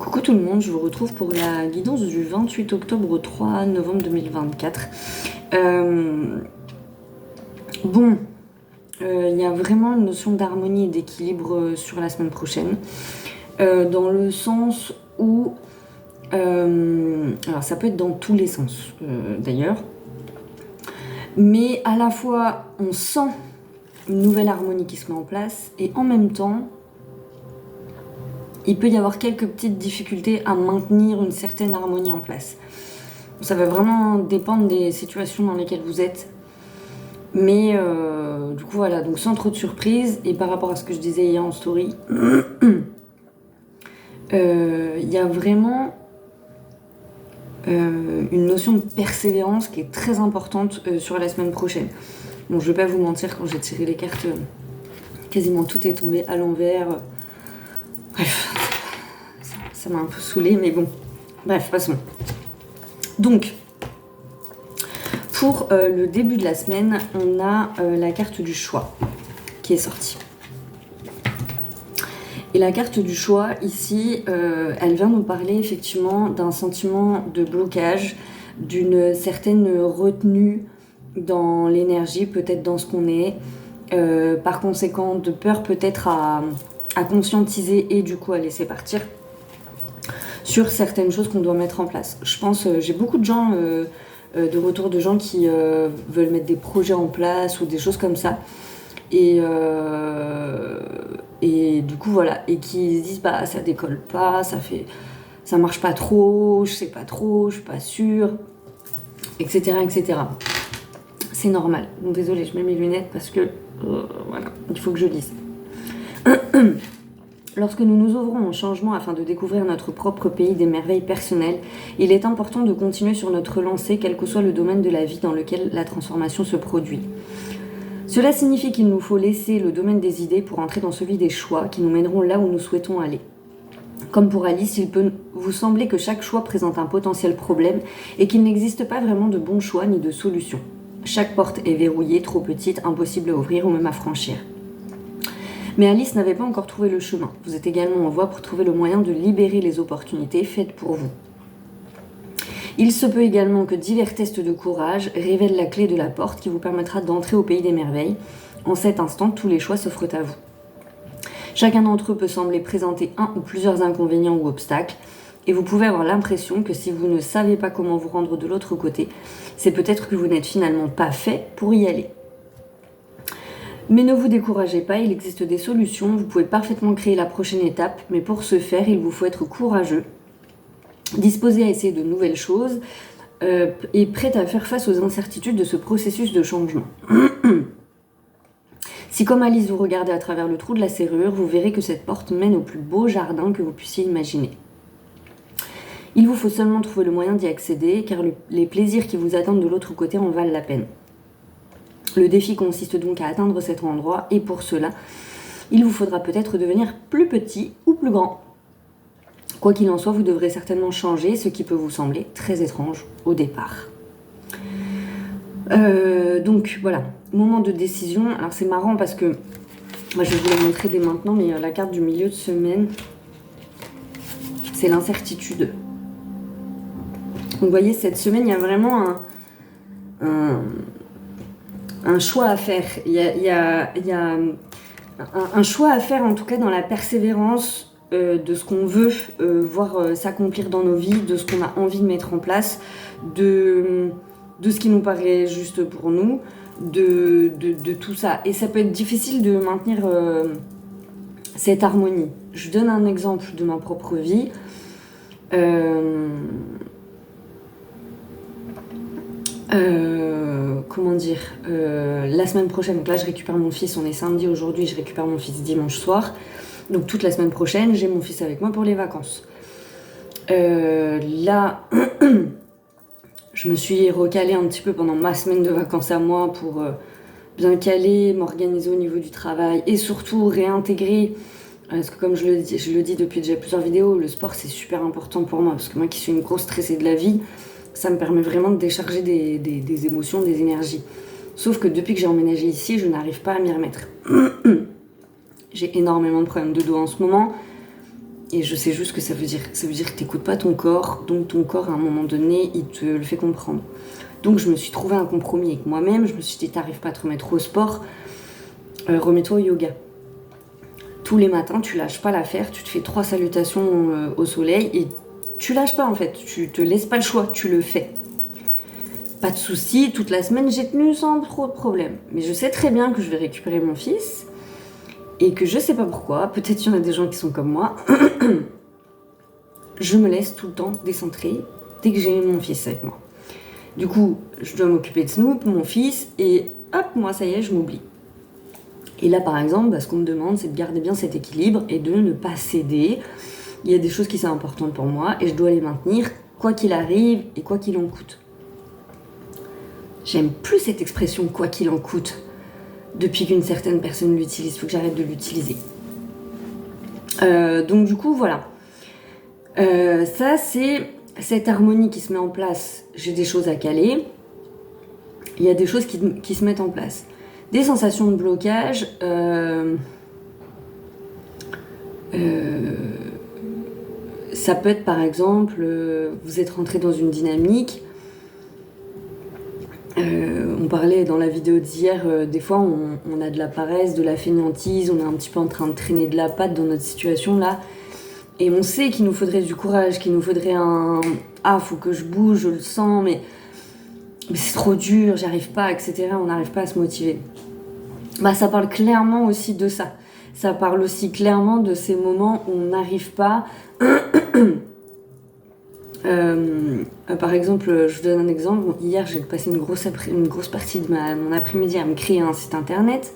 Coucou tout le monde, je vous retrouve pour la guidance du 28 octobre au 3 novembre 2024. Il y a vraiment une notion d'harmonie et d'équilibre sur la semaine prochaine, dans le sens où, alors ça peut être dans tous les sens d'ailleurs, mais à la fois on sent une nouvelle harmonie qui se met en place et en même temps il peut y avoir quelques petites difficultés à maintenir une certaine harmonie en place. Ça va vraiment dépendre des situations dans lesquelles vous êtes. Mais du coup voilà, donc sans trop de surprises, et par rapport à ce que je disais hier en story, il y a vraiment une notion de persévérance qui est très importante sur la semaine prochaine. Bon, je vais pas vous mentir, quand j'ai tiré les cartes, quasiment tout est tombé à l'envers. Bref, ça m'a un peu saoulée, mais bon. Bref, passons. Donc, pour le début de la semaine, on a la carte du choix qui est sortie. Et la carte du choix, ici, elle vient nous parler effectivement d'un sentiment de blocage, d'une certaine retenue dans l'énergie, peut-être dans ce qu'on est, par conséquent de peur peut-être à conscientiser et du coup à laisser partir sur certaines choses qu'on doit mettre en place. Je pense, j'ai beaucoup de gens, de retour de gens qui veulent mettre des projets en place ou des choses comme ça. Et du coup voilà, et qui se disent bah ça décolle pas, ça marche pas trop, je sais pas trop, je suis pas sûre, etc. etc. C'est normal. Bon désolée, je mets mes lunettes parce que voilà, il faut que je lise. Lorsque nous nous ouvrons au changement afin de découvrir notre propre pays des merveilles personnelles, il est important de continuer sur notre lancée, quel que soit le domaine de la vie dans lequel la transformation se produit. Cela signifie qu'il nous faut laisser le domaine des idées pour entrer dans celui des choix qui nous mèneront là où nous souhaitons aller. Comme pour Alice, il peut vous sembler que chaque choix présente un potentiel problème et qu'il n'existe pas vraiment de bon choix ni de solution. Chaque porte est verrouillée, trop petite, impossible à ouvrir ou même à franchir. Mais Alice n'avait pas encore trouvé le chemin. Vous êtes également en voie pour trouver le moyen de libérer les opportunités faites pour vous. Il se peut également que divers tests de courage révèlent la clé de la porte qui vous permettra d'entrer au pays des merveilles. En cet instant, tous les choix s'offrent à vous. Chacun d'entre eux peut sembler présenter un ou plusieurs inconvénients ou obstacles, et vous pouvez avoir l'impression que si vous ne savez pas comment vous rendre de l'autre côté, c'est peut-être que vous n'êtes finalement pas fait pour y aller. Mais ne vous découragez pas, il existe des solutions, vous pouvez parfaitement créer la prochaine étape, mais pour ce faire, il vous faut être courageux, disposé à essayer de nouvelles choses et prêt à faire face aux incertitudes de ce processus de changement. Si comme Alice vous regardez à travers le trou de la serrure, vous verrez que cette porte mène au plus beau jardin que vous puissiez imaginer. Il vous faut seulement trouver le moyen d'y accéder, car les plaisirs qui vous attendent de l'autre côté en valent la peine. Le défi consiste donc à atteindre cet endroit et pour cela, il vous faudra peut-être devenir plus petit ou plus grand. Quoi qu'il en soit, vous devrez certainement changer, ce qui peut vous sembler très étrange au départ. Donc voilà, moment de décision. Alors c'est marrant parce que, moi je vais vous la montrer dès maintenant, mais la carte du milieu de semaine, c'est l'incertitude. Donc vous voyez, cette semaine, il y a vraiment un choix à faire. Il y a un choix à faire, en tout cas dans la persévérance de ce qu'on veut voir s'accomplir dans nos vies, de ce qu'on a envie de mettre en place, de ce qui nous paraît juste pour nous, de tout ça. Et ça peut être difficile de maintenir cette harmonie. Je donne un exemple de ma propre vie. Comment dire, la semaine prochaine, donc là je récupère mon fils, on est samedi aujourd'hui, je récupère mon fils dimanche soir, donc toute la semaine prochaine j'ai mon fils avec moi pour les vacances. Là je me suis recalée un petit peu pendant ma semaine de vacances à moi pour bien caler, m'organiser au niveau du travail et surtout réintégrer, parce que comme je le dis depuis déjà plusieurs vidéos, le sport c'est super important pour moi, parce que moi qui suis une grosse stressée de la vie, ça me permet vraiment de décharger des émotions, des énergies. Sauf que depuis que j'ai emménagé ici, je n'arrive pas à m'y remettre. J'ai énormément de problèmes de dos en ce moment. Et je sais juste ce que ça veut dire. Ça veut dire que t'écoutes pas ton corps, donc ton corps, à un moment donné, il te le fait comprendre. Donc je me suis trouvé un compromis avec moi-même. Je me suis dit, t'arrives pas à te remettre au sport, remets-toi au yoga. Tous les matins, tu lâches pas l'affaire, tu te fais 3 salutations au soleil et tu lâches pas en fait. Tu te laisses pas le choix, tu le fais. Pas de soucis, toute la semaine j'ai tenu sans trop de problème. Mais je sais très bien que je vais récupérer mon fils et que je sais pas pourquoi, peut-être qu'il y en a des gens qui sont comme moi, je me laisse tout le temps décentrer dès que j'ai mon fils avec moi. Du coup, je dois m'occuper de Snoop, mon fils, et hop, moi ça y est, je m'oublie. Et là par exemple, ce qu'on me demande, c'est de garder bien cet équilibre et de ne pas céder. Il y a des choses qui sont importantes pour moi et je dois les maintenir, quoi qu'il arrive et quoi qu'il en coûte. J'aime plus cette expression « quoi qu'il en coûte » depuis qu'une certaine personne l'utilise. Il faut que j'arrête de l'utiliser. Donc du coup, voilà. Ça, c'est cette harmonie qui se met en place. J'ai des choses à caler. Il y a des choses qui se mettent en place. Des sensations de blocage. Ça peut être par exemple, vous êtes rentré dans une dynamique. On parlait dans la vidéo d'hier, des fois on a de la paresse, de la fainéantise, on est un petit peu en train de traîner de la patte dans notre situation là. Et on sait qu'il nous faudrait du courage, qu'il nous faudrait un... Ah, faut que je bouge, je le sens, mais c'est trop dur, j'y arrive pas, etc. On n'arrive pas à se motiver. Bah, ça parle clairement aussi de ça. Ça parle aussi clairement de ces moments où on n'arrive pas... par exemple, je vous donne un exemple. Hier, j'ai passé une grosse partie de mon après-midi à me créer un site internet.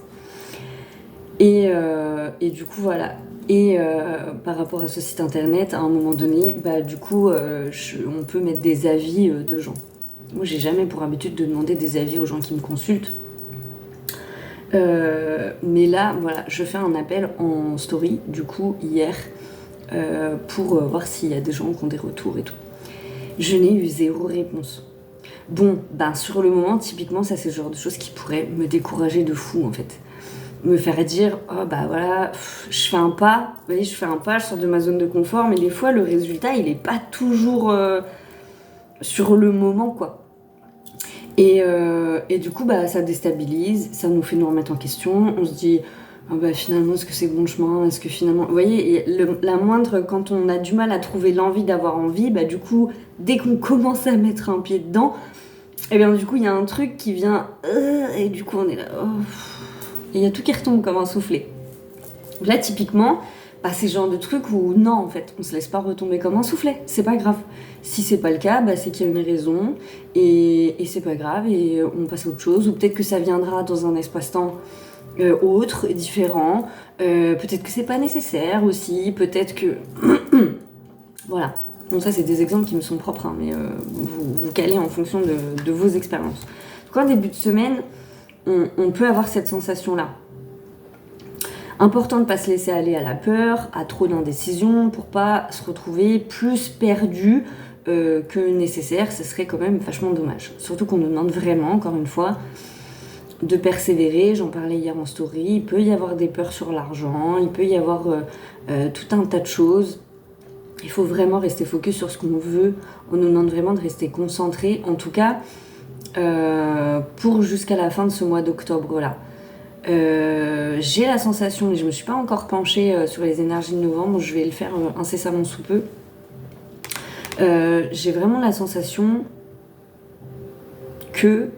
Et du coup, voilà. Et par rapport à ce site internet, à un moment donné, du coup, on peut mettre des avis de gens. Moi, j'ai jamais pour habitude de demander des avis aux gens qui me consultent. Mais là, voilà, je fais un appel en story, du coup, hier, pour voir s'il y a des gens qui ont des retours et tout. Je n'ai eu 0 réponse. Bon, sur le moment, typiquement, ça c'est le genre de choses qui pourraient me décourager de fou, en fait. Me faire dire, oh voilà, je fais un pas, vous voyez, je sors de ma zone de confort, mais des fois, le résultat, il est pas toujours sur le moment, quoi. Et du coup, ça déstabilise, ça nous fait nous remettre en question, on se dit... finalement, est-ce que c'est bon chemin? Est-ce que finalement... Vous voyez, la moindre, quand on a du mal à trouver l'envie d'avoir envie, du coup, dès qu'on commence à mettre un pied dedans, et bien du coup, il y a un truc qui vient... et du coup, on est là... et il y a tout qui retombe comme un soufflet. Là, typiquement, c'est le genre de truc où, non, en fait, on se laisse pas retomber comme un soufflet. C'est pas grave. Si c'est pas le cas, c'est qu'il y a une raison, et c'est pas grave, et on passe à autre chose, ou peut-être que ça viendra dans un espace-temps autre, différent, peut-être que c'est pas nécessaire aussi, peut-être que... Voilà. Donc ça, c'est des exemples qui me sont propres, mais vous calez en fonction de vos expériences. Donc en début de semaine, on peut avoir cette sensation-là. Important de ne pas se laisser aller à la peur, à trop d'indécision, pour pas se retrouver plus perdu que nécessaire. Ce serait quand même vachement dommage. Surtout qu'on nous demande vraiment, encore une fois, de persévérer. J'en parlais hier en story. Il peut y avoir des peurs sur l'argent, il peut y avoir tout un tas de choses. Il faut vraiment rester focus sur ce qu'on veut. On nous demande vraiment de rester concentré, en tout cas pour jusqu'à la fin de ce mois d'octobre-là. J'ai la sensation, et je me suis pas encore penchée sur les énergies de novembre, je vais le faire incessamment sous peu. J'ai vraiment la sensation que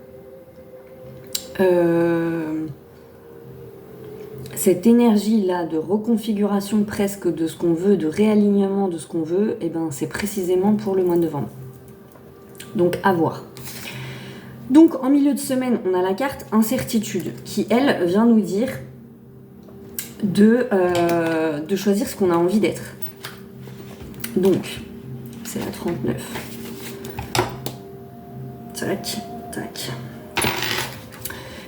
cette énergie-là de reconfiguration presque de ce qu'on veut, de réalignement de ce qu'on veut, c'est précisément pour le mois de novembre. Donc à voir. Donc en milieu de semaine, on a la carte incertitude qui, elle, vient nous dire de choisir ce qu'on a envie d'être. Donc, c'est la 39. Tac, tac.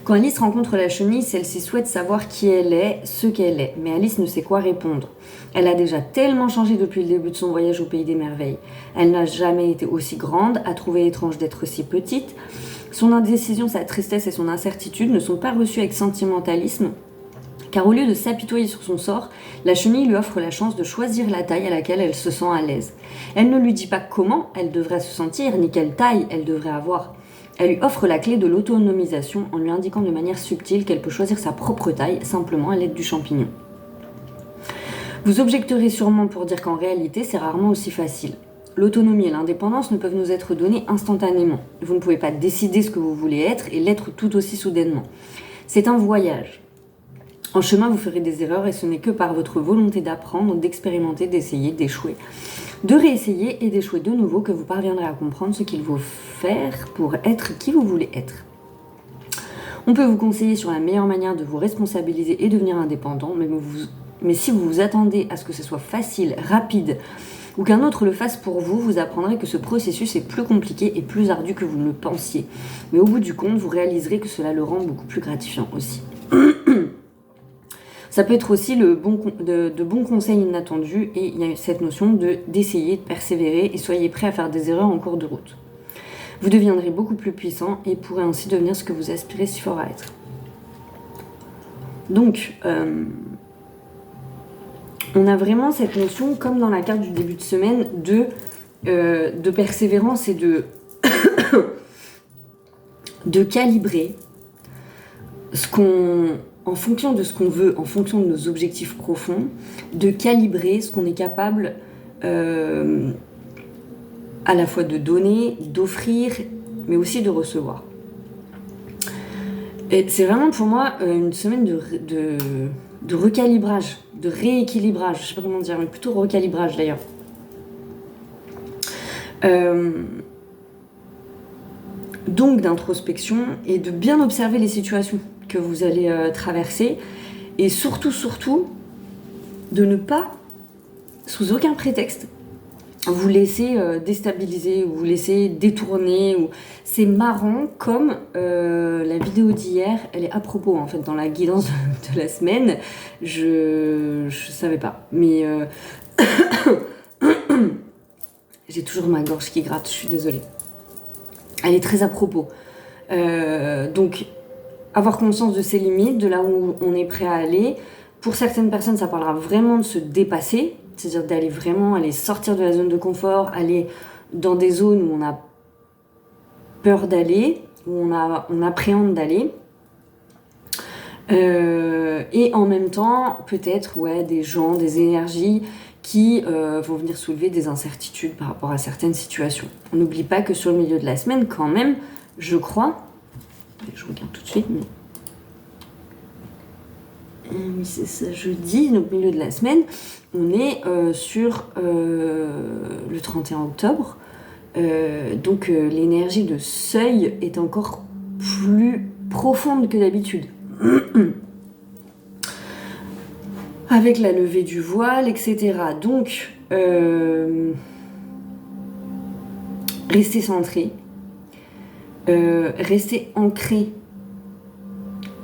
Quand Alice rencontre la chenille, celle-ci souhaite savoir qui elle est, ce qu'elle est. Mais Alice ne sait quoi répondre. Elle a déjà tellement changé depuis le début de son voyage au pays des merveilles. Elle n'a jamais été aussi grande, a trouvé étrange d'être si petite. Son indécision, sa tristesse et son incertitude ne sont pas reçues avec sentimentalisme. Car au lieu de s'apitoyer sur son sort, la chenille lui offre la chance de choisir la taille à laquelle elle se sent à l'aise. Elle ne lui dit pas comment elle devrait se sentir, ni quelle taille elle devrait avoir. Elle lui offre la clé de l'autonomisation en lui indiquant de manière subtile qu'elle peut choisir sa propre taille simplement à l'aide du champignon. Vous objecterez sûrement pour dire qu'en réalité, c'est rarement aussi facile. L'autonomie et l'indépendance ne peuvent nous être données instantanément. Vous ne pouvez pas décider ce que vous voulez être et l'être tout aussi soudainement. C'est un voyage. En chemin, vous ferez des erreurs et ce n'est que par votre volonté d'apprendre, d'expérimenter, d'essayer, d'échouer, de réessayer et d'échouer de nouveau que vous parviendrez à comprendre ce qu'il faut faire pour être qui vous voulez être. On peut vous conseiller sur la meilleure manière de vous responsabiliser et devenir indépendant, mais si vous vous attendez à ce que ce soit facile, rapide, ou qu'un autre le fasse pour vous, vous apprendrez que ce processus est plus compliqué et plus ardu que vous ne le pensiez. Mais au bout du compte, vous réaliserez que cela le rend beaucoup plus gratifiant aussi. Ça peut être aussi de bons conseils inattendus et il y a cette notion d'essayer, de persévérer et soyez prêts à faire des erreurs en cours de route. Vous deviendrez beaucoup plus puissant et pourrez ainsi devenir ce que vous aspirez si fort à être. Donc, on a vraiment cette notion, comme dans la carte du début de semaine, de persévérance et de calibrer en fonction de ce qu'on veut, en fonction de nos objectifs profonds, de calibrer ce qu'on est capable à la fois de donner, d'offrir, mais aussi de recevoir. Et c'est vraiment pour moi une semaine de recalibrage, de rééquilibrage, je sais pas comment dire, mais plutôt recalibrage d'ailleurs. Donc d'introspection et de bien observer les situations que vous allez traverser et surtout de ne pas, sous aucun prétexte, vous laisser déstabiliser ou vous laisser détourner. C'est marrant comme la vidéo d'hier, elle est à propos en fait dans la guidance de la semaine. Je savais pas, mais j'ai toujours ma gorge qui gratte, je suis désolée. Elle est très à propos. Donc, avoir conscience de ses limites, de là où on est prêt à aller. Pour certaines personnes, ça parlera vraiment de se dépasser, c'est-à-dire aller sortir de la zone de confort, aller dans des zones où on a peur d'aller, où on appréhende d'aller. Et en même temps, peut-être des gens, des énergies qui vont venir soulever des incertitudes par rapport à certaines situations. On n'oublie pas que sur le milieu de la semaine, quand même, je crois, je regarde tout de suite, mais oui, c'est ça, jeudi, donc milieu de la semaine, on est sur le 31 octobre, donc l'énergie de seuil est encore plus profonde que d'habitude. Avec la levée du voile, etc. Donc, restez centré, restez ancré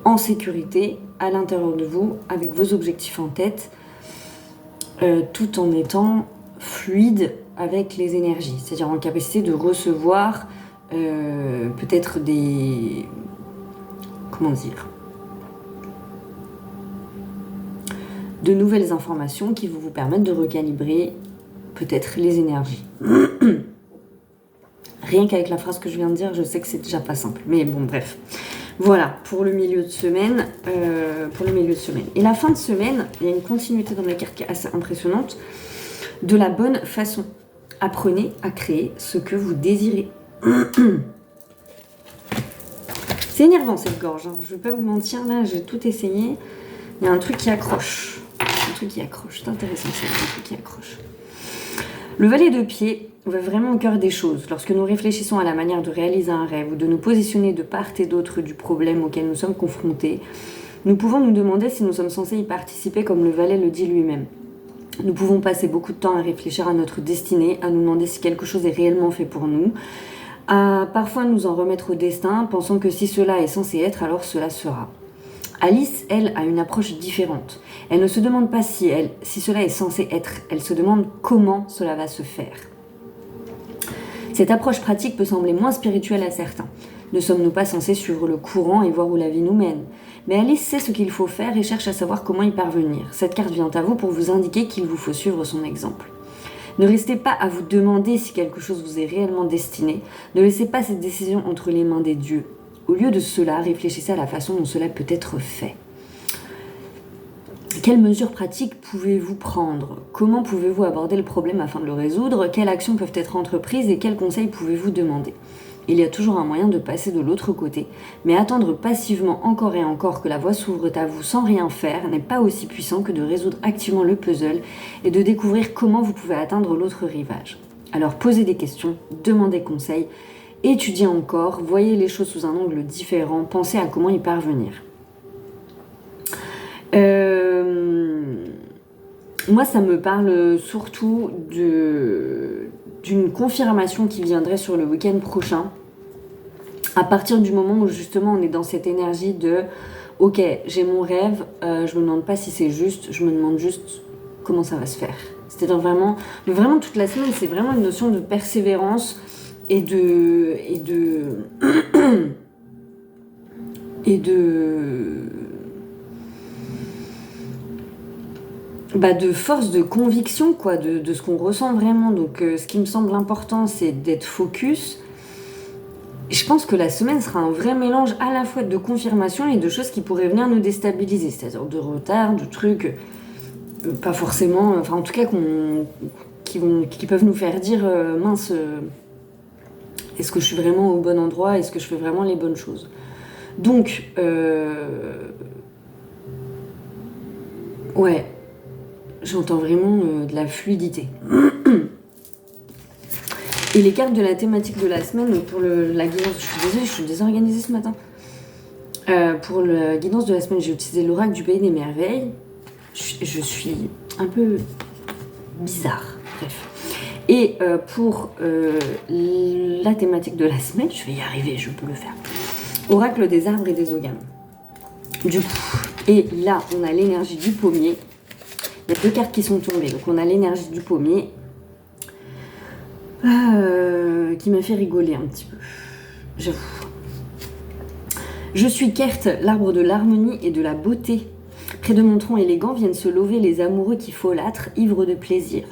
en sécurité à l'intérieur de vous, avec vos objectifs en tête, tout en étant fluide avec les énergies, c'est-à-dire en capacité de recevoir peut-être des... comment dire, de nouvelles informations qui vont vous permettre de recalibrer peut-être les énergies. Rien qu'avec la phrase que je viens de dire, je sais que c'est déjà pas simple. Mais bon, bref. Voilà, pour le milieu de semaine. Et la fin de semaine, il y a une continuité dans ma carte qui est assez impressionnante. De la bonne façon. Apprenez à créer ce que vous désirez. C'est énervant cette gorge, hein. Je vais pas vous mentir, là, j'ai tout essayé. Il y a un truc qui accroche. C'est intéressant, c'est un truc qui accroche. Le valet de pied va vraiment au cœur des choses. Lorsque nous réfléchissons à la manière de réaliser un rêve ou de nous positionner de part et d'autre du problème auquel nous sommes confrontés, nous pouvons nous demander si nous sommes censés y participer comme le valet le dit lui-même. Nous pouvons passer beaucoup de temps à réfléchir à notre destinée, à nous demander si quelque chose est réellement fait pour nous, à parfois nous en remettre au destin, pensant que si cela est censé être, alors cela sera. Alice, elle, a une approche différente. Elle ne se demande pas si cela est censé être, elle se demande comment cela va se faire. Cette approche pratique peut sembler moins spirituelle à certains. Ne sommes-nous pas censés suivre le courant et voir où la vie nous mène? Mais Alice sait ce qu'il faut faire et cherche à savoir comment y parvenir. Cette carte vient à vous pour vous indiquer qu'il vous faut suivre son exemple. Ne restez pas à vous demander si quelque chose vous est réellement destiné. Ne laissez pas cette décision entre les mains des dieux. Au lieu de cela, réfléchissez à la façon dont cela peut être fait. Quelles mesures pratiques pouvez-vous prendre? Comment pouvez-vous aborder le problème afin de le résoudre? Quelles actions peuvent être entreprises et quels conseils pouvez-vous demander? Il y a toujours un moyen de passer de l'autre côté, mais attendre passivement encore et encore que la voie s'ouvre à vous sans rien faire n'est pas aussi puissant que de résoudre activement le puzzle et de découvrir comment vous pouvez atteindre l'autre rivage. Alors posez des questions, demandez conseil, étudiez encore, voyez les choses sous un angle différent, pensez à comment y parvenir. Moi, ça me parle surtout d'une confirmation qui viendrait sur le week-end prochain. À partir du moment où justement on est dans cette énergie de « Ok, j'ai mon rêve, je me demande pas si c'est juste, je me demande juste comment ça va se faire. » C'est-à-dire vraiment toute la semaine, c'est vraiment une notion de persévérance et de force de conviction, quoi, de ce qu'on ressent vraiment. Donc ce qui me semble important, c'est d'être focus. Je pense que la semaine sera un vrai mélange à la fois de confirmation et de choses qui pourraient venir nous déstabiliser, c'est-à-dire de retard, de trucs pas forcément, enfin en tout cas qui peuvent nous faire dire mince, est-ce que je suis vraiment au bon endroit, est-ce que je fais vraiment les bonnes choses. Donc ouais, j'entends vraiment de la fluidité. Et les cartes de la thématique de la semaine, pour la guidance, je suis désolée, je suis désorganisée ce matin. Pour la guidance de la semaine, j'ai utilisé l'oracle du pays des merveilles. Je suis un peu bizarre, bref. Et pour la thématique de la semaine, je vais y arriver, je peux le faire. Oracle des arbres et des ogames. Du coup, et là, on a l'énergie du pommier. Il y a 2 cartes qui sont tombées. Donc on a l'énergie du pommier. Qui m'a fait rigoler un petit peu, j'avoue. Je suis Kert, l'arbre de l'harmonie et de la beauté. Près de mon tronc élégant viennent se lever les amoureux qui folâtrent, ivres de plaisir.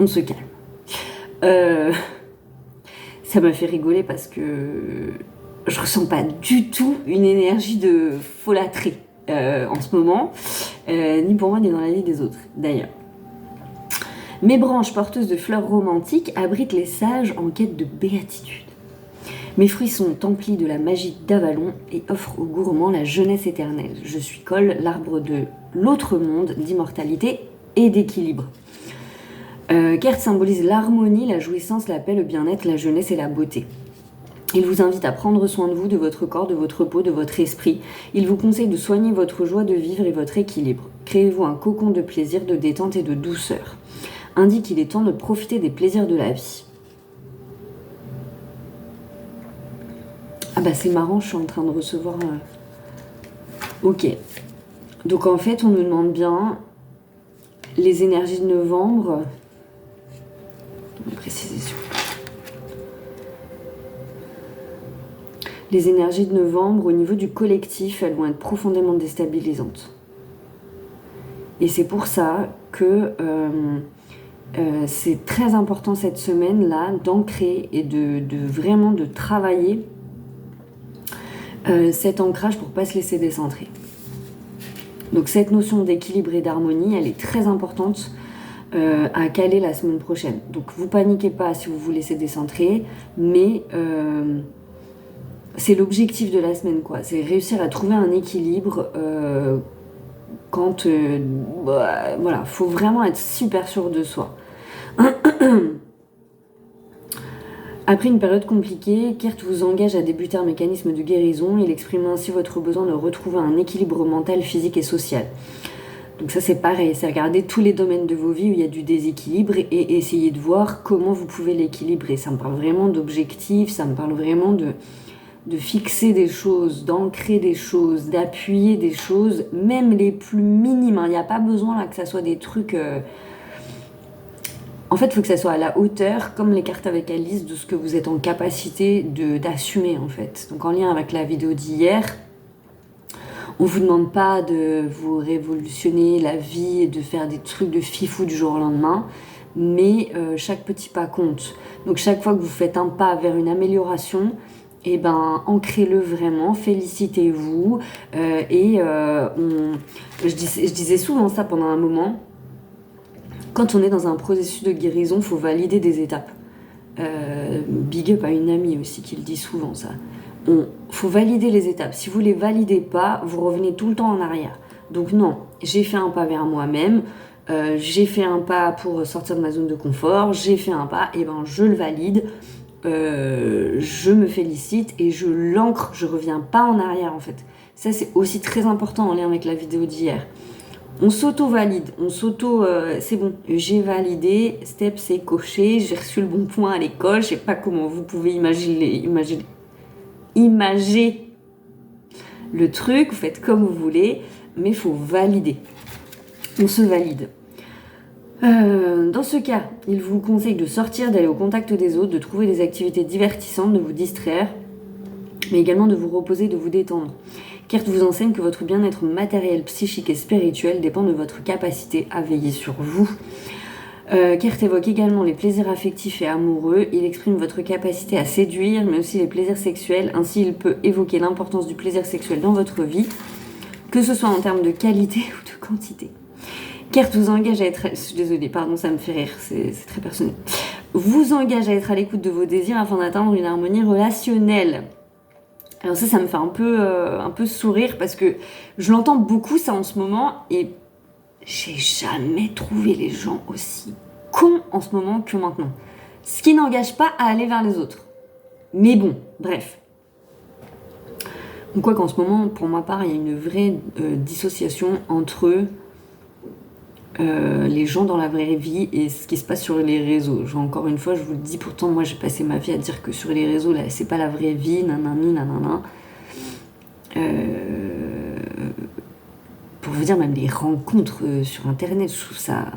On se calme. Ça m'a fait rigoler parce que je ressens pas du tout une énergie de folâtrer en ce moment, ni pour moi ni dans la vie des autres, d'ailleurs. Mes branches porteuses de fleurs romantiques abritent les sages en quête de béatitude. Mes fruits sont emplis de la magie d'Avalon et offrent aux gourmands la jeunesse éternelle. Je suis Col, l'arbre de l'autre monde, d'immortalité et d'équilibre. Kert symbolise l'harmonie, la jouissance, la paix, le bien-être, la jeunesse et la beauté. Il vous invite à prendre soin de vous, de votre corps, de votre peau, de votre esprit. Il vous conseille de soigner votre joie de vivre et votre équilibre. Créez-vous un cocon de plaisir, de détente et de douceur. Indique qu'il est temps de profiter des plaisirs de la vie. Ah bah c'est marrant, je suis en train de recevoir... Ok. Donc en fait, on nous demande bien les énergies de novembre. Précision. Les énergies de novembre, au niveau du collectif, elles vont être profondément déstabilisantes. Et c'est pour ça que... c'est très important cette semaine-là d'ancrer et de vraiment de travailler cet ancrage pour ne pas se laisser décentrer. Donc cette notion d'équilibre et d'harmonie, elle est très importante à caler la semaine prochaine. Donc vous paniquez pas si vous vous laissez décentrer, mais c'est l'objectif de la semaine, quoi. C'est réussir à trouver un équilibre quand... voilà, faut vraiment être super sûr de soi. Après une période compliquée, Kert vous engage à débuter un mécanisme de guérison. Il exprime ainsi votre besoin de retrouver un équilibre mental, physique et social. Donc ça c'est pareil, c'est regarder tous les domaines de vos vies où il y a du déséquilibre et essayer de voir comment vous pouvez l'équilibrer. Ça me parle vraiment d'objectifs, ça me parle vraiment de fixer des choses, d'ancrer des choses, d'appuyer des choses, même les plus minimes. Il n'y a pas besoin là que ça soit des trucs... En fait, il faut que ça soit à la hauteur, comme les cartes avec Alice, de ce que vous êtes en capacité d'assumer, en fait. Donc, en lien avec la vidéo d'hier, on vous demande pas de vous révolutionner la vie et de faire des trucs de fifou du jour au lendemain, mais chaque petit pas compte. Donc, chaque fois que vous faites un pas vers une amélioration, eh ben, ancrez-le vraiment, félicitez-vous. Je disais souvent ça pendant un moment. Quand on est dans un processus de guérison, il faut valider des étapes. Big up à une amie aussi qui le dit souvent, ça. Faut valider les étapes. Si vous ne les validez pas, vous revenez tout le temps en arrière. Donc non, j'ai fait un pas vers moi-même, j'ai fait un pas pour sortir de ma zone de confort, j'ai fait un pas, et ben je le valide. Je me félicite et je l'ancre, je reviens pas en arrière en fait. Ça c'est aussi très important en lien avec la vidéo d'hier. On s'auto-valide, c'est bon, j'ai validé, step c'est coché, j'ai reçu le bon point à l'école, je sais pas comment vous pouvez imaginer le truc, vous faites comme vous voulez, mais il faut valider. On se valide. Dans ce cas, il vous conseille de sortir, d'aller au contact des autres, de trouver des activités divertissantes, de vous distraire, mais également de vous reposer, de vous détendre. Carte vous enseigne que votre bien-être matériel, psychique et spirituel dépend de votre capacité à veiller sur vous. Carte évoque également les plaisirs affectifs et amoureux. Il exprime votre capacité à séduire, mais aussi les plaisirs sexuels. Ainsi, il peut évoquer l'importance du plaisir sexuel dans votre vie, que ce soit en termes de qualité ou de quantité. Carte vous engage à être... Je suis désolée, pardon, ça me fait rire, c'est très personnel. Vous engage à être à l'écoute de vos désirs afin d'atteindre une harmonie relationnelle. Alors ça me fait un peu sourire parce que je l'entends beaucoup ça en ce moment et j'ai jamais trouvé les gens aussi cons en ce moment que maintenant. Ce qui n'engage pas à aller vers les autres. Mais bon, bref. Donc quoi qu'en ce moment, pour ma part, il y a une vraie dissociation entre les gens dans la vraie vie et ce qui se passe sur les réseaux. Genre, encore une fois, je vous le dis, pourtant moi j'ai passé ma vie à dire que sur les réseaux, là, c'est pas la vraie vie, nanani, nanana. Pour vous dire, même les rencontres sur internet, je trouve ça...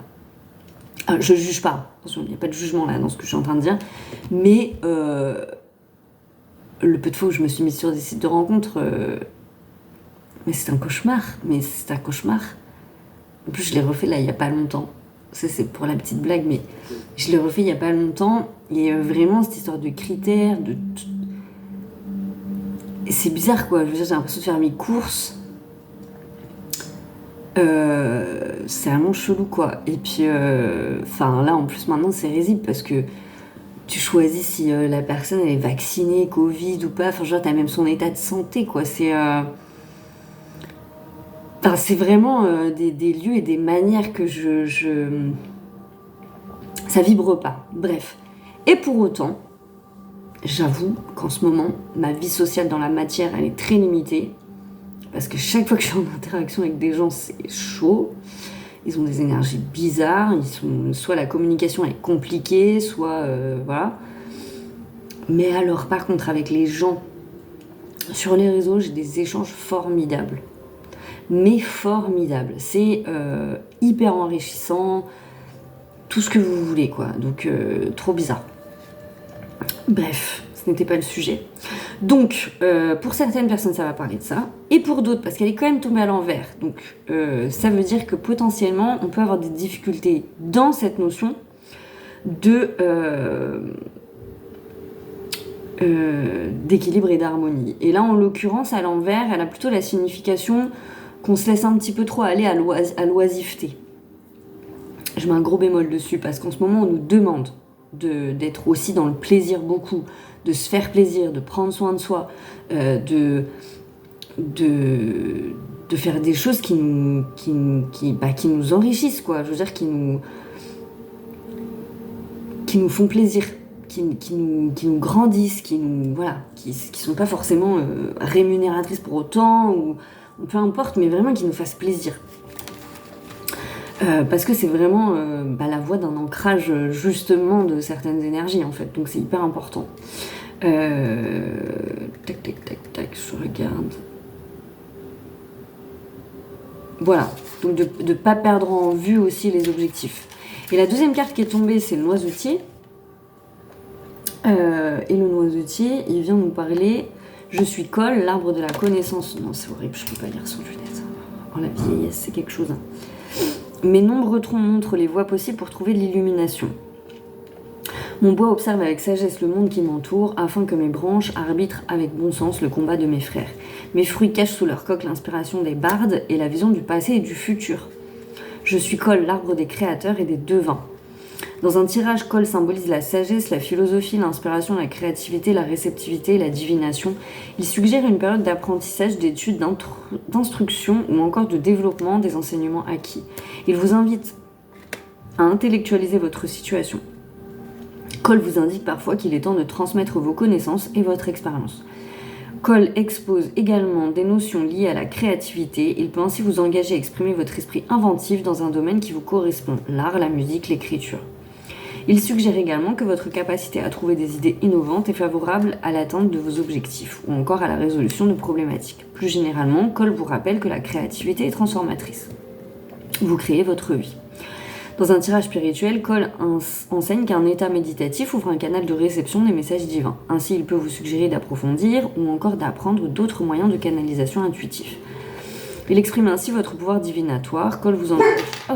je juge pas, attention, il n'y a pas de jugement là dans ce que je suis en train de dire, mais le peu de fois où je me suis mise sur des sites de rencontres, mais c'est un cauchemar, En plus, je l'ai refait là il n'y a pas longtemps. Ça, c'est pour la petite blague, mais je l'ai refait il n'y a pas longtemps. Et vraiment, cette histoire de critères, c'est bizarre, quoi. Je veux dire, j'ai l'impression de faire mes courses. C'est vraiment chelou, quoi. Et puis, là, en plus, maintenant, c'est risible parce que tu choisis si la personne elle est vaccinée, Covid ou pas. Enfin, genre, t'as même son état de santé, quoi. C'est vraiment des lieux et des manières que ça vibre pas. Bref. Et pour autant, j'avoue qu'en ce moment, ma vie sociale dans la matière, elle est très limitée. Parce que chaque fois que je suis en interaction avec des gens, c'est chaud. Ils ont des énergies bizarres. Soit la communication est compliquée, soit... voilà. Mais alors, par contre, avec les gens, sur les réseaux, j'ai des échanges formidables. Mais formidable. C'est hyper enrichissant, tout ce que vous voulez, quoi. Donc, trop bizarre. Bref, ce n'était pas le sujet. Donc, pour certaines personnes, ça va parler de ça. Et pour d'autres, parce qu'elle est quand même tombée à l'envers. Donc, ça veut dire que potentiellement, on peut avoir des difficultés dans cette notion d'équilibre et d'harmonie. Et là, en l'occurrence, à l'envers, elle a plutôt la signification qu'on se laisse un petit peu trop aller à l'oisiveté. Je mets un gros bémol dessus parce qu'en ce moment, on nous demande d'être aussi dans le plaisir beaucoup, de se faire plaisir, de prendre soin de soi, de faire des choses qui nous enrichissent, quoi. Je veux dire, qui nous font plaisir, qui nous grandissent, qui sont pas forcément rémunératrices pour autant, ou peu importe, mais vraiment qui nous fassent plaisir. Parce que c'est vraiment la voie d'un ancrage justement de certaines énergies en fait, donc c'est hyper important. Tac, je regarde. Voilà, donc de ne pas perdre en vue aussi les objectifs. Et la deuxième carte qui est tombée, c'est le noisetier. Et le noisetier, il vient nous parler « Je suis Cole, l'arbre de la connaissance ». Non, c'est horrible, je ne peux pas lire sans lunettes. Oh, la vieillesse, c'est quelque chose. Hein. Mes nombreux troncs montrent les voies possibles pour trouver de l'illumination. Mon bois observe avec sagesse le monde qui m'entoure, afin que mes branches arbitrent avec bon sens le combat de mes frères. Mes fruits cachent sous leur coque l'inspiration des bardes et la vision du passé et du futur. Je suis Cole, l'arbre des créateurs et des devins. Dans un tirage, Cole symbolise la sagesse, la philosophie, l'inspiration, la créativité, la réceptivité et la divination. Il suggère une période d'apprentissage, d'études, d'instruction ou encore de développement des enseignements acquis. Il vous invite à intellectualiser votre situation. Cole vous indique parfois qu'il est temps de transmettre vos connaissances et votre expérience. Cole expose également des notions liées à la créativité. Il peut ainsi vous engager à exprimer votre esprit inventif dans un domaine qui vous correspond, l'art, la musique, l'écriture. Il suggère également que votre capacité à trouver des idées innovantes est favorable à l'atteinte de vos objectifs ou encore à la résolution de problématiques. Plus généralement, Cole vous rappelle que la créativité est transformatrice. Vous créez votre vie. Dans un tirage spirituel, Cole enseigne qu'un état méditatif ouvre un canal de réception des messages divins. Ainsi, il peut vous suggérer d'approfondir ou encore d'apprendre d'autres moyens de canalisation intuitif. Il exprime ainsi votre pouvoir divinatoire. Cole vous encourage... Oh.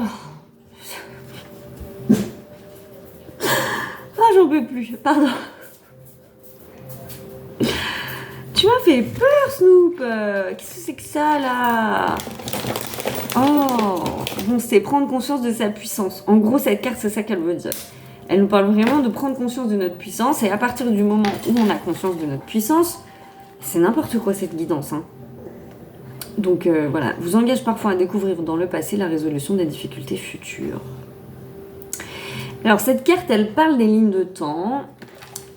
Ah, j'en peux plus, pardon. Tu m'as fait peur, Snoop. Qu'est-ce que c'est que ça, là? Oh, bon, c'est prendre conscience de sa puissance. En gros, cette carte, c'est ça qu'elle veut dire. Elle nous parle vraiment de prendre conscience de notre puissance, et à partir du moment où on a conscience de notre puissance, c'est n'importe quoi cette guidance. Hein. Donc voilà, vous engage parfois à découvrir dans le passé la résolution des difficultés futures. Alors cette carte, elle parle des lignes de temps.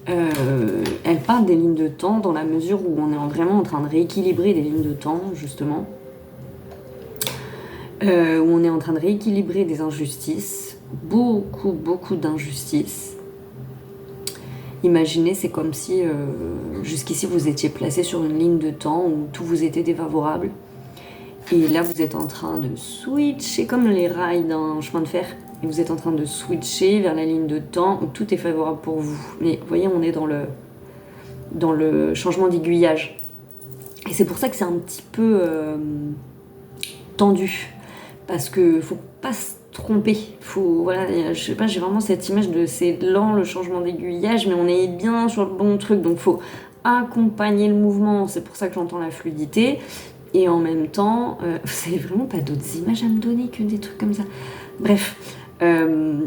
Elle parle des lignes de temps dans la mesure où on est vraiment en train de rééquilibrer des lignes de temps, justement. Où on est en train de rééquilibrer des injustices. Beaucoup d'injustices. Imaginez, c'est comme si jusqu'ici vous étiez placé sur une ligne de temps où tout vous était défavorable. Et là, vous êtes en train de switcher, comme les rails d'un chemin de fer. Et vous êtes en train de switcher vers la ligne de temps où tout est favorable pour vous. Mais vous voyez, on est dans le changement d'aiguillage. Et c'est pour ça que c'est un petit peu tendu. Parce que faut pas se tromper. Voilà, je sais pas, j'ai vraiment cette image de c'est lent le changement d'aiguillage, mais on est bien sur le bon truc. Donc faut accompagner le mouvement. C'est pour ça que j'entends la fluidité. Et en même temps, vous avez vraiment pas d'autres images à me donner que des trucs comme ça. Bref. Je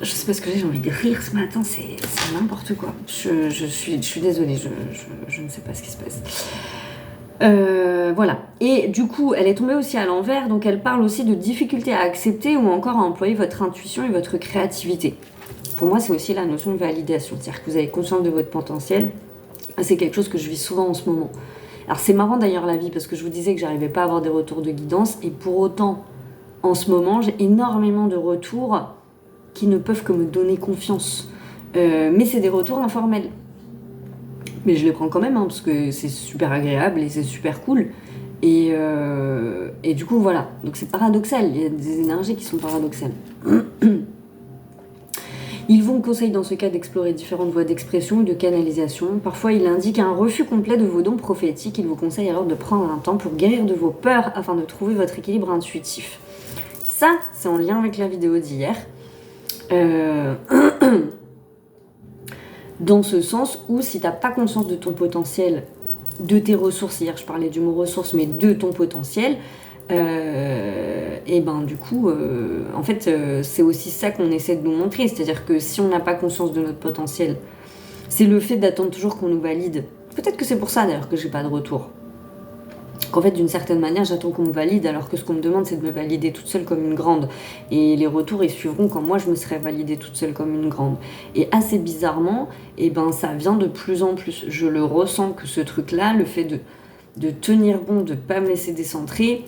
sais pas ce que j'ai envie de rire ce matin, c'est n'importe quoi. Je suis désolée, je ne sais pas ce qui se passe. Voilà. Et du coup, elle est tombée aussi à l'envers, donc elle parle aussi de difficultés à accepter ou encore à employer votre intuition et votre créativité. Pour moi, c'est aussi la notion de validation, c'est-à-dire que vous avez conscience de votre potentiel. C'est quelque chose que je vis souvent en ce moment. Alors c'est marrant d'ailleurs la vie, parce que je vous disais que j'arrivais pas à avoir des retours de guidance, et pour autant, en ce moment, j'ai énormément de retours qui ne peuvent que me donner confiance. Mais c'est des retours informels. Mais je les prends quand même, hein, parce que c'est super agréable et c'est super cool. Et du coup, voilà. Donc c'est paradoxal, il y a des énergies qui sont paradoxales. Ils vous conseillent dans ce cas d'explorer différentes voies d'expression et de canalisation. Parfois, il indique un refus complet de vos dons prophétiques. Il vous conseille alors de prendre un temps pour guérir de vos peurs afin de trouver votre équilibre intuitif. Ça, c'est en lien avec la vidéo d'hier. Dans ce sens où si tu n'as pas conscience de ton potentiel, de tes ressources, hier je parlais du mot ressources, mais de ton potentiel, et ben du coup, en fait, c'est aussi ça qu'on essaie de nous montrer. C'est-à-dire que si on n'a pas conscience de notre potentiel, c'est le fait d'attendre toujours qu'on nous valide. Peut-être que c'est pour ça d'ailleurs que j'ai pas de retour. Qu'en fait, d'une certaine manière, j'attends qu'on me valide, alors que ce qu'on me demande, c'est de me valider toute seule comme une grande. Et les retours, ils suivront quand moi, je me serai validée toute seule comme une grande. Et assez bizarrement, eh ben, ça vient de plus en plus. Je le ressens que ce truc-là, le fait de tenir bon, de ne pas me laisser décentrer,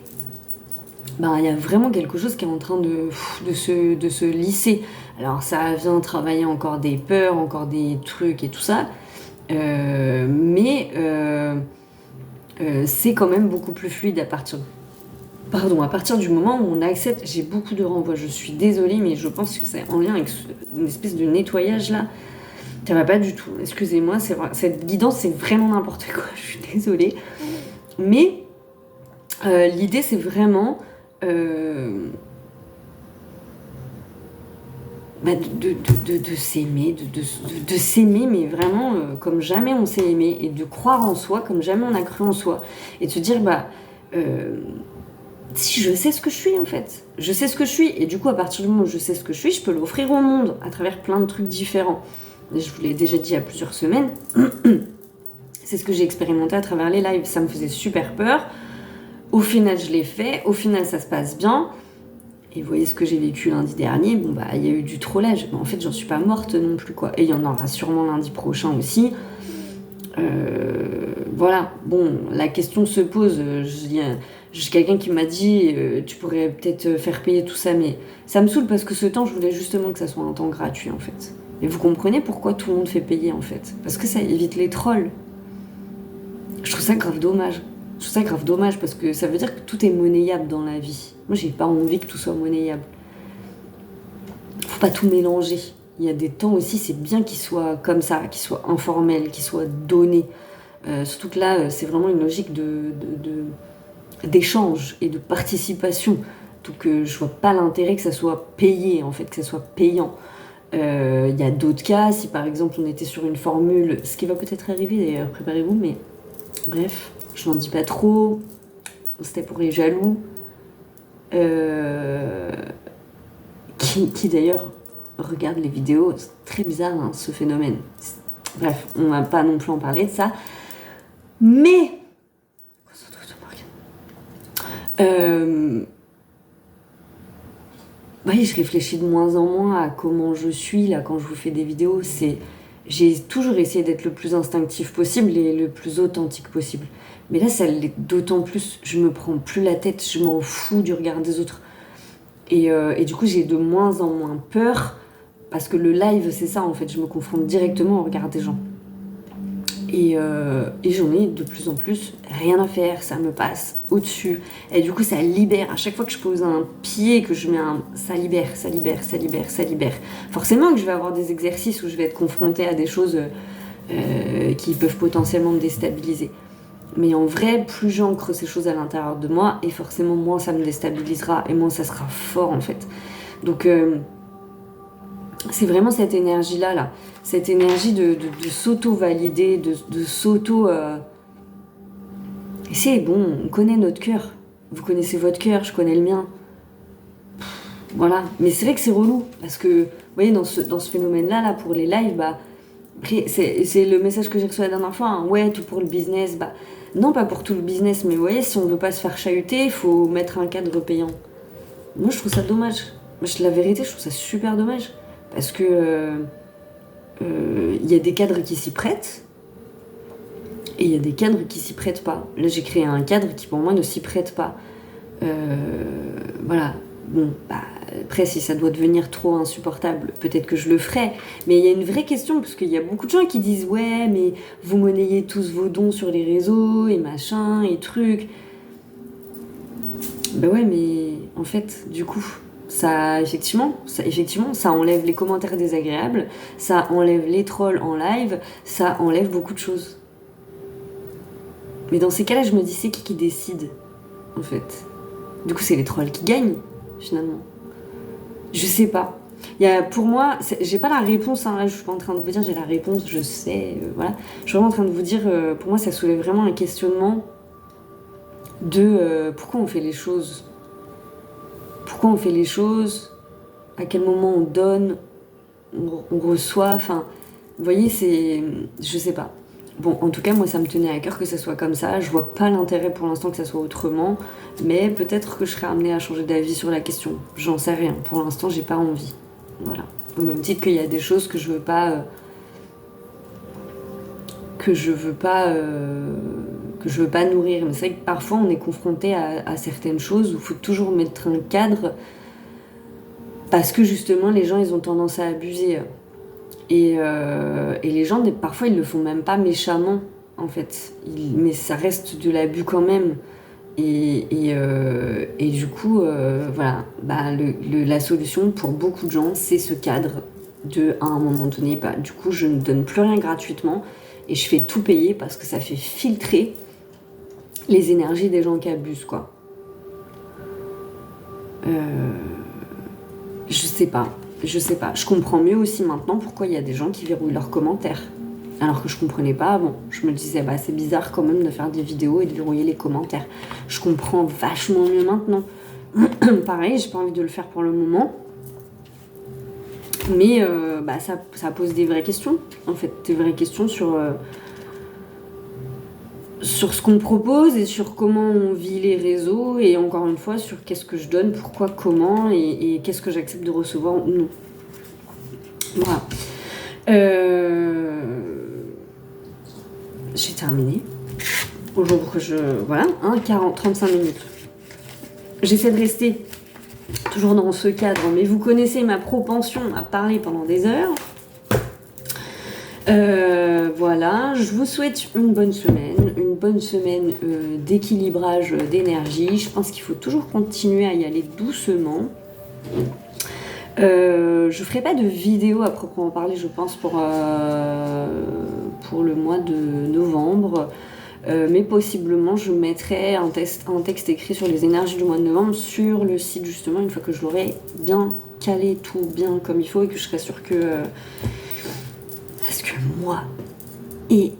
ben, y a vraiment quelque chose qui est en train de se lisser. Alors, ça vient travailler encore des peurs, encore des trucs et tout ça. Mais... c'est quand même beaucoup plus fluide à partir Pardon, à partir du moment où on accepte, j'ai beaucoup de renvois, je suis désolée, mais je pense que c'est en lien avec une espèce de nettoyage là. Ça va pas du tout, excusez-moi, cette guidance c'est vraiment n'importe quoi, je suis désolée. Mais l'idée c'est vraiment de s'aimer, de s'aimer, mais vraiment comme jamais on s'est aimé, et de croire en soi comme jamais on a cru en soi. Et de se dire, si je sais ce que je suis en fait, je sais ce que je suis, et du coup à partir du moment où je sais ce que je suis, je peux l'offrir au monde à travers plein de trucs différents. Et je vous l'ai déjà dit il y a plusieurs semaines, c'est ce que j'ai expérimenté à travers les lives, ça me faisait super peur. Au final je l'ai fait, au final ça se passe bien. Et vous voyez ce que j'ai vécu lundi dernier, il y a eu du trollage, mais en fait j'en suis pas morte non plus quoi. Et il y en aura sûrement lundi prochain aussi. Voilà, bon, la question se pose. J'ai quelqu'un qui m'a dit tu pourrais peut-être faire payer tout ça, mais ça me saoule parce que ce temps, je voulais justement que ça soit un temps gratuit en fait. Et vous comprenez pourquoi tout le monde fait payer en fait? Parce que ça évite les trolls. Je trouve ça grave dommage. Je trouve ça grave dommage parce que ça veut dire que tout est monnayable dans la vie. Moi, j'ai pas envie que tout soit monnayable. Faut pas tout mélanger. Il y a des temps aussi, c'est bien qu'il soit comme ça, qu'il soit informel, qu'il soit donné. Surtout que là, c'est vraiment une logique d'échange et de participation. Donc je vois pas l'intérêt que ça soit payé, en fait, que ça soit payant. Il y a d'autres cas, si par exemple on était sur une formule, ce qui va peut-être arriver d'ailleurs, préparez-vous, mais bref, je n'en dis pas trop, c'était pour les jaloux, qui d'ailleurs regardent les vidéos, c'est très bizarre hein, ce phénomène. Bref, on va pas non plus en parler de ça, mais oui, je réfléchis de moins en moins à comment je suis là quand je vous fais des vidéos. J'ai toujours essayé d'être le plus instinctif possible et le plus authentique possible. Mais là, ça l'est d'autant plus. Je me prends plus la tête, je m'en fous du regard des autres. Et du coup, j'ai de moins en moins peur parce que le live, c'est ça en fait. Je me confronte directement au regard des gens. Et j'en ai de plus en plus rien à faire, ça me passe au-dessus. Et du coup, ça libère. À chaque fois que je pose un pied, que je mets ça libère, ça libère, ça libère, ça libère. Forcément que je vais avoir des exercices où je vais être confrontée à des choses qui peuvent potentiellement me déstabiliser. Mais en vrai, plus j'ancre ces choses à l'intérieur de moi, et forcément moins ça me déstabilisera, et moins ça sera fort en fait. Donc c'est vraiment cette énergie-là, là. Cette énergie de s'auto-valider, de s'auto... Et c'est bon, on connaît notre cœur. Vous connaissez votre cœur, je connais le mien. Voilà. Mais c'est vrai que c'est relou, parce que, vous voyez, dans ce phénomène-là, là, pour les lives, après, c'est le message que j'ai reçu la dernière fois, hein. Ouais, tout pour le business, non, pas pour tout le business, mais vous voyez, si on veut pas se faire chahuter, il faut mettre un cadre payant. Moi, je trouve ça dommage. La vérité, je trouve ça super dommage. Parce que y a des cadres qui s'y prêtent et il y a des cadres qui s'y prêtent pas. Là, j'ai créé un cadre qui, pour moi, ne s'y prête pas. Voilà. Bon, après, si ça doit devenir trop insupportable, peut-être que je le ferai. Mais il y a une vraie question, parce qu'il y a beaucoup de gens qui disent « Ouais, mais vous monnayez tous vos dons sur les réseaux, et machin, et trucs. » Ouais, mais en fait, du coup... Ça, effectivement, ça enlève les commentaires désagréables, ça enlève les trolls en live, ça enlève beaucoup de choses. Mais dans ces cas-là, je me dis, c'est qui décide, en fait? Du coup, c'est les trolls qui gagnent, finalement. Je sais pas. Pour moi, j'ai pas la réponse, hein, là, je suis pas en train de vous dire j'ai la réponse, je sais, voilà. Je suis vraiment en train de vous dire, pour moi, ça soulève vraiment un questionnement de pourquoi on fait les choses. Pourquoi on fait les choses, à quel moment on donne, on reçoit, enfin, vous voyez, je sais pas. Bon, en tout cas, moi, ça me tenait à cœur que ça soit comme ça, je vois pas l'intérêt pour l'instant que ça soit autrement, mais peut-être que je serai amenée à changer d'avis sur la question, j'en sais rien, pour l'instant, j'ai pas envie, voilà. Au même titre qu'il y a des choses que je veux pas nourrir. Mais c'est vrai que parfois on est confronté à certaines choses où il faut toujours mettre un cadre parce que justement les gens ils ont tendance à abuser. Et les gens parfois ils le font même pas méchamment en fait. Mais ça reste de l'abus quand même. Et du coup, voilà, la solution pour beaucoup de gens, c'est ce cadre de, à un moment donné, du coup, je ne donne plus rien gratuitement et je fais tout payer parce que ça fait filtrer les énergies des gens qui abusent, quoi. Je sais pas. Je comprends mieux aussi maintenant pourquoi il y a des gens qui verrouillent leurs commentaires. Alors que je comprenais pas avant. Je me disais, c'est bizarre quand même de faire des vidéos et de verrouiller les commentaires. Je comprends vachement mieux maintenant. Pareil, j'ai pas envie de le faire pour le moment. Mais ça pose des vraies questions, en fait. Des vraies questions sur ce qu'on propose et sur comment on vit les réseaux. Et encore une fois, sur qu'est-ce que je donne, pourquoi, comment et qu'est-ce que j'accepte de recevoir ou non. Voilà. J'ai terminé. Bonjour, voilà, 35 minutes. J'essaie de rester toujours dans ce cadre, mais vous connaissez ma propension à parler pendant des heures. Voilà, je vous souhaite une bonne semaine d'équilibrage d'énergie. Je pense qu'il faut toujours continuer à y aller doucement. Je ferai pas de vidéo à proprement parler, je pense, pour le mois de novembre. Mais possiblement, je mettrai un texte écrit sur les énergies du mois de novembre sur le site, justement, une fois que je l'aurai bien calé, tout bien comme il faut, et que je serai sûre que... parce que moi et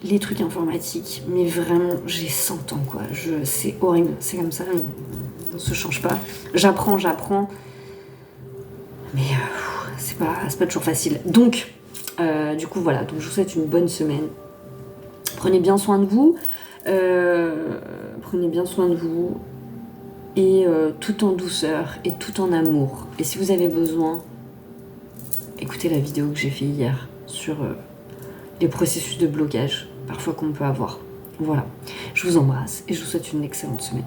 les trucs informatiques, mais vraiment, j'ai 100 ans, quoi. C'est horrible, c'est comme ça, on se change pas. J'apprends, mais c'est pas toujours facile. Donc, du coup, voilà. Donc, je vous souhaite une bonne semaine. Prenez bien soin de vous. Et tout en douceur et tout en amour. Et si vous avez besoin, écoutez la vidéo que j'ai fait hier sur les processus de blocage parfois qu'on peut avoir. Voilà. Je vous embrasse et je vous souhaite une excellente semaine.